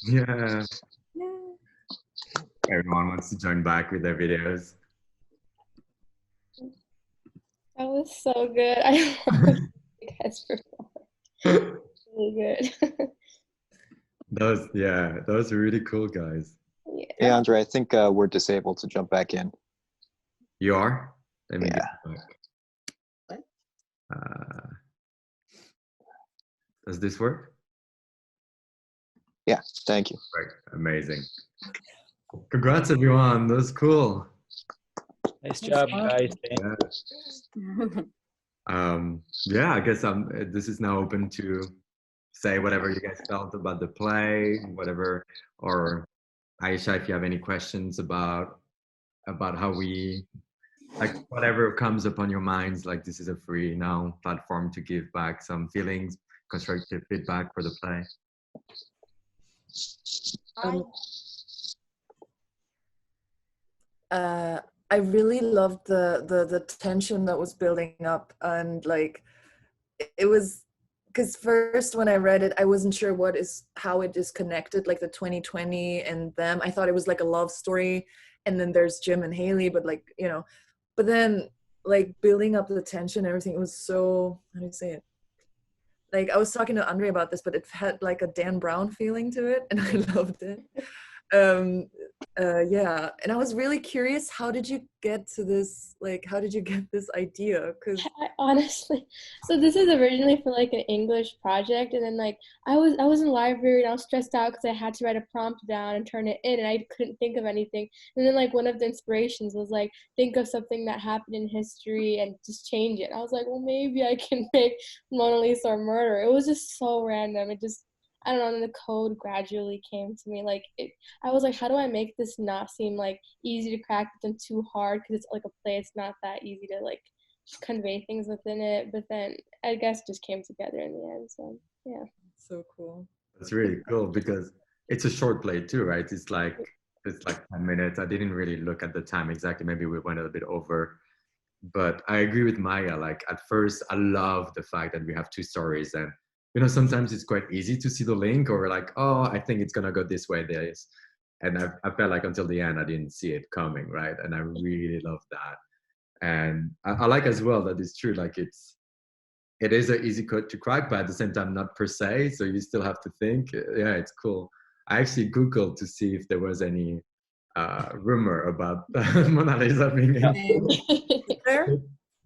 Yeah. Yeah. Everyone wants to join back with their videos. That was so good. I love you guys performed. Really good. Those are really cool, guys. Hey, Yeah. Andre, I think we're disabled to jump back in. You are? Let me get Yeah. back. Uh, does this work? Yeah, thank you. Right. Amazing. Congrats, everyone. That was cool. Nice job, guys. Yeah, I guess this is now open to say whatever you guys felt about the play, whatever, or Aisha, if you have any questions about how we, like, whatever comes upon your minds, like, this is a free now platform to give back some feelings, constructive feedback for the play. I really loved the tension that was building up, and like it was, because first when I read it I wasn't sure how it is connected, like the 2020 and them. I thought it was like a love story, and then there's Jim and Haley, but like, you know, but then like building up the tension, everything, it was so, how do you say it, like I was talking to Andre about this, but it had like a Dan Brown feeling to it, and I loved it. um yeah, and I was really curious, how did you get to this, like how did you get this idea? Because Honestly, so this is originally for like an English project, and then like I was in the library and I was stressed out because I had to write a prompt down and turn it in, and I couldn't think of anything. And then like one of the inspirations was like, think of something that happened in history and just change it. I was like, well, maybe I can make Mona Lisa or murder. It was just so random. It just, I don't know. And the code gradually came to me. Like I was like, how do I make this not seem like easy to crack, but then too hard? Because it's like a play. It's not that easy to like convey things within it. But then I guess it just came together in the end. So yeah. so cool. That's really cool because it's a short play too, right? It's like 10 minutes. I didn't really look at the time exactly. Maybe we went a bit over. But I agree with Maya. Like, at first, I love the fact that we have two stories, and sometimes it's quite easy to see the link, or like, oh, I think it's gonna go this way, this, and I felt like until the end I didn't see it coming, right? And I really love that, and I like as well that it's true. Like, it is an easy code to crack, but at the same time, not per se. So you still have to think. Yeah, it's cool. I actually Googled to see if there was any rumor about Mona Lisa being There?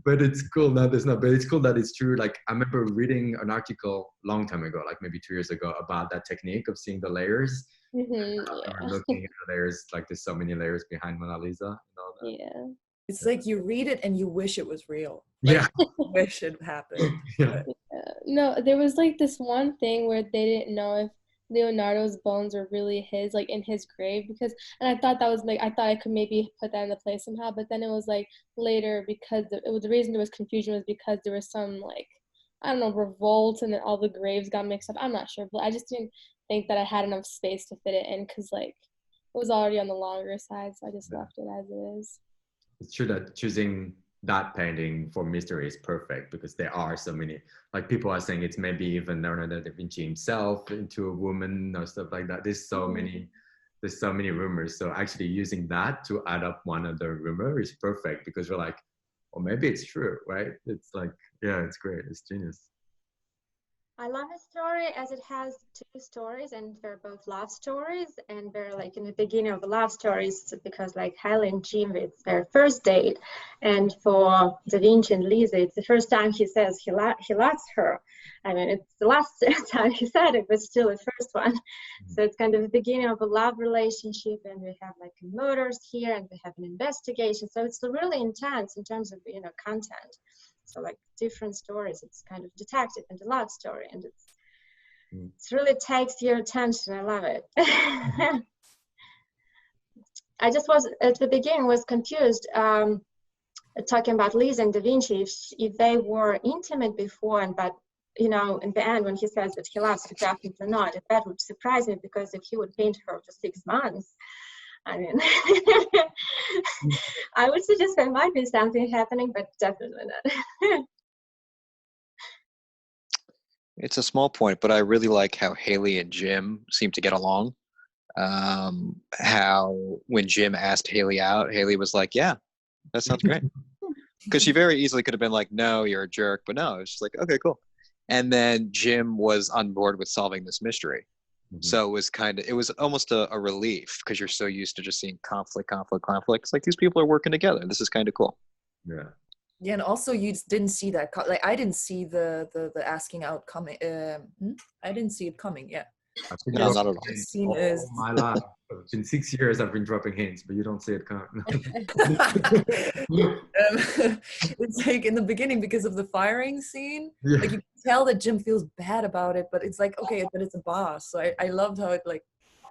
but it's cool. No, there's not. But it's cool that it's true. Like, I remember reading an article a long time ago, like maybe 2 years ago, about that technique of seeing the layers. Yeah. Looking at the layers, like there's so many layers behind Mona Lisa and all that. Yeah. It's like you read it and you wish it was real. Yeah. Wish it happened. Yeah. No, there was like this one thing where they didn't know if Leonardo's bones were really his, like in his grave, because, and I thought that was like, I thought I could maybe put that into place somehow, but then it was like later, because it was, the reason there was confusion was because there was some like, I don't know, revolt, and then all the graves got mixed up. I'm not sure, but I just didn't think that I had enough space to fit it in, because like it was already on the longer side, so I just left it as it is. It's true that choosing that painting for mystery is perfect, because there are so many, like, people are saying it's maybe even Leonardo da Vinci himself into a woman or stuff like that. There's so many rumors. So actually using that to add up one other rumor is perfect, because we're like, well, maybe it's true, right? It's like, yeah, it's great. It's genius. I love the story as it has two stories, and they're both love stories, and they're like in the beginning of the love stories, because like Haley and Jim, it's their first date, and for Da Vinci and Lisa, it's the first time he says he loves her. I mean, it's the last time he said it, but still the first one. So it's kind of the beginning of a love relationship, and we have like murders here, and we have an investigation. So it's really intense in terms of, you know, content. So like different stories, it's kind of detective and a love story, and it's really takes your attention. I love it. I just was at the beginning was confused talking about Lisa and Da Vinci, if they were intimate before, and but you know, in the end when he says that he loves her, definitely not. That would surprise me, because if he would paint her for 6 months, I mean, I would suggest there might be something happening, but definitely not. It's a small point, but I really like how Haley and Jim seem to get along. How when Jim asked Haley out, Haley was like, "Yeah, that sounds great." Because she very easily could have been like, "No, you're a jerk," but no, it's just like, "Okay, cool." And then Jim was on board with solving this mystery. So it was almost a relief because you're so used to just seeing conflict. It's like these people are working together. This is kind of cool. Yeah. Yeah, and also you didn't see that. Like I didn't see the asking out coming. I didn't see it coming. Yeah. I've been No, Because not dropping at all. the hints scene all is. my life. It's been 6 years I've been dropping hints, but you don't see it coming. It's like in the beginning because of the firing scene. Yeah. Like you can tell that Jim feels bad about it, but it's like okay, but it's a boss. So I loved how it like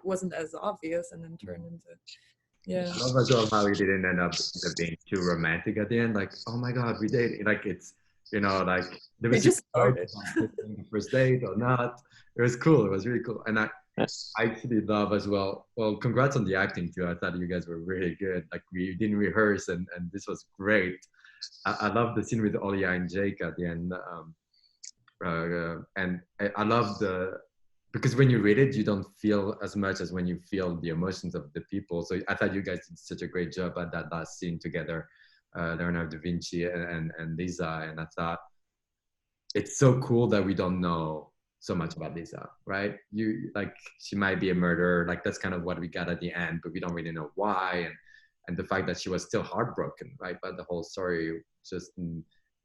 wasn't as obvious and then turned into. Yeah. I love as well how he didn't end up being too romantic at the end. Like, oh my God, we dated. Like it's, like there We was just started. the first date or not. It was cool. It was really cool. And I actually love as well. Well, congrats on the acting too. I thought you guys were really good. Like we didn't rehearse and this was great. I love the scene with Olia and Jake at the end. And I love because when you read it, you don't feel as much as when you feel the emotions of the people. So I thought you guys did such a great job at that last scene together, Leonardo da Vinci and Lisa. And I thought it's so cool that we don't know so much about Lisa, right? She might be a murderer. Like that's kind of what we got at the end, but we don't really know why. And the fact that she was still heartbroken, right? But the whole story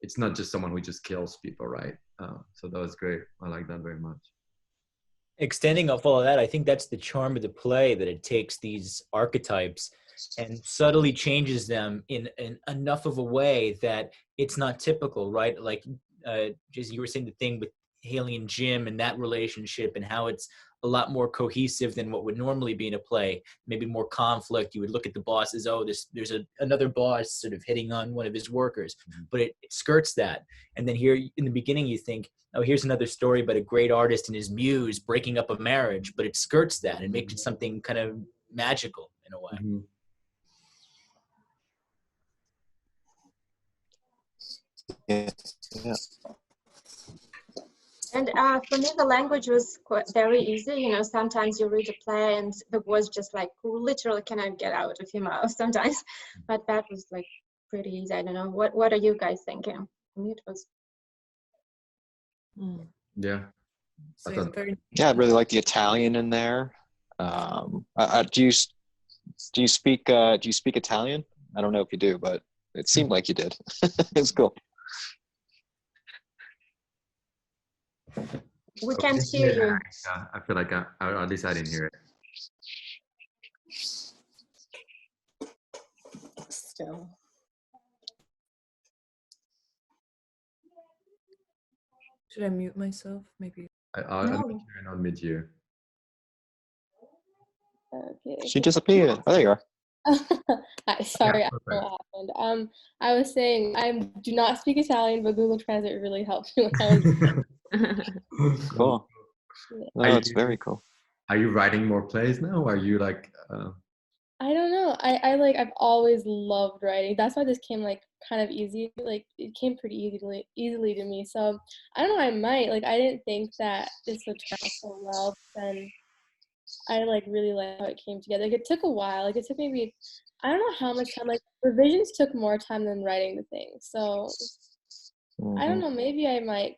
it's not just someone who just kills people, right? So that was great. I like that very much. Extending off all of that, I think that's the charm of the play, that it takes these archetypes and subtly changes them in enough of a way that it's not typical, right? Like, just you were saying the thing with Haley and Jim and that relationship and how it's a lot more cohesive than what would normally be in a play. Maybe more conflict. You would look at the bosses, there's another boss sort of hitting on one of his workers, but it skirts that. And then here in the beginning, you think, oh, here's another story about a great artist and his muse breaking up a marriage, but it skirts that and makes it something kind of magical in a way. Mm-hmm. Yeah. And for me, the language was very easy. Sometimes you read a play and the words just like literally cannot get out of your mouth sometimes. But that was like pretty easy. I don't know. What are you guys thinking? For me, it was. Yeah. So it's very. Yeah, I really like the Italian in there. Do you speak Italian? I don't know if you do, but it seemed like you did. It's cool. We can't hear you. I feel like at least I didn't hear it. Still. Should I mute myself? Maybe. I'll not mute you. Okay. She disappeared. Oh, there you are. Hi, sorry, Yeah, I don't know what happened. I was saying I do not speak Italian, but Google Translate really helped me when I was. Cool. No, it's very cool. Are you writing more plays now? Are you like? I don't know. I've always loved writing. That's why this came like kind of easy. Like it came pretty easily to me. So I don't know. I might I didn't think that this would turn out so well. Then I really like how it came together. Like it took a while. Like it took maybe I don't know how much time. Like revisions took more time than writing the thing. So I don't know. Maybe I might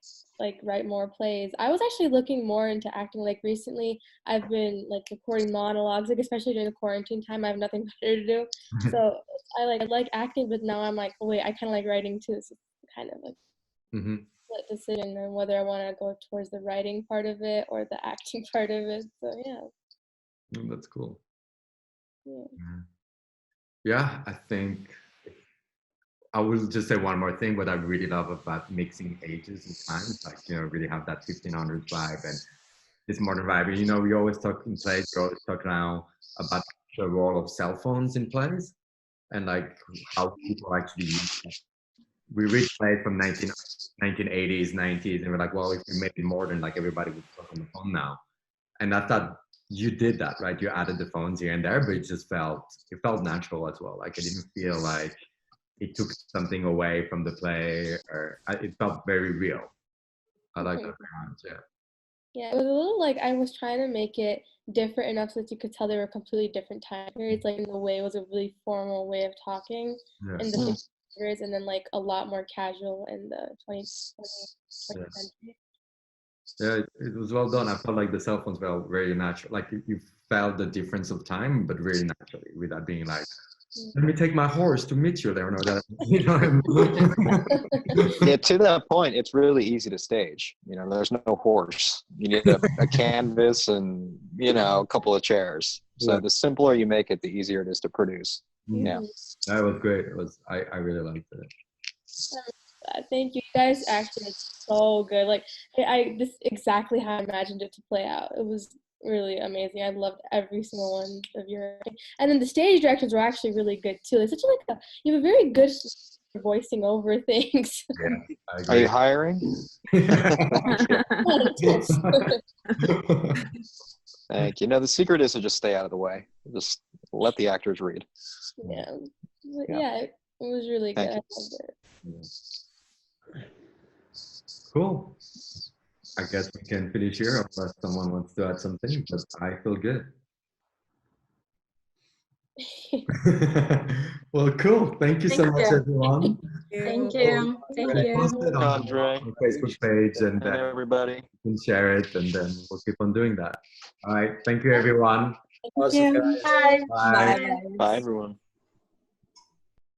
write more plays. I was actually looking more into acting. Like recently, I've been recording monologues. Like especially during the quarantine time, I have nothing better to do. So I like acting, but now I'm like, oh, wait, I kind of like writing too. So it's kind of split decision on whether I want to go towards the writing part of it or the acting part of it. So yeah. That's cool. Yeah. Yeah, I think I will just say one more thing. What I really love about mixing ages and times, really have that 1500s vibe and this modern vibe. We always talk in plays, we always talk now about the role of cell phones in plays and how people actually use them. We read plays from 1980s, 90s, and we're like, well, if we made it modern, everybody would talk on the phone now. And I thought you did that, right? You added the phones here and there, but it felt natural as well. Like it didn't feel like it took something away from the play, or it felt very real. I like that very much. Yeah. Yeah, it was a little like I was trying to make it different enough so that you could tell they were completely different time periods. Like in the way it was a really formal way of talking in the Yes. 60s, and then like a lot more casual in the 20th Yes. century. Yeah, it was well done. I felt like the cell phones were very natural. Like you felt the difference of time, but really naturally, without being like, "Let me take my horse to meet you there." No, that you know. Yeah, to that point, it's really easy to stage. You know, there's no horse. You need a canvas and, you know, a couple of chairs. So Yeah. the simpler you make it, the easier it is to produce. Yeah. That was great. It was. I really liked it. Thank you. You guys actually did so good. Like this exactly how I imagined it to play out. It was really amazing. I loved every single one of your, and then the stage directions were actually really good too. It's such like you have a very good voicing over things. Yeah, I Are agree. you hiring? Thank you. No, the secret is to just stay out of the way. Just let the actors read. Yeah, but Yeah. yeah, it was really good. Thank I you. loved it. Cool. I guess we can finish here unless someone wants to add something, but I feel good. Well, cool. Thank you so Thank much, you. everyone. Thank you. Thank We'll you. post it on Andre. the Facebook page and And everybody. you can share it, and then we'll keep on doing that. All right. Thank you, everyone. Awesome, Yeah. guys. Bye. Bye. Bye. Bye, everyone.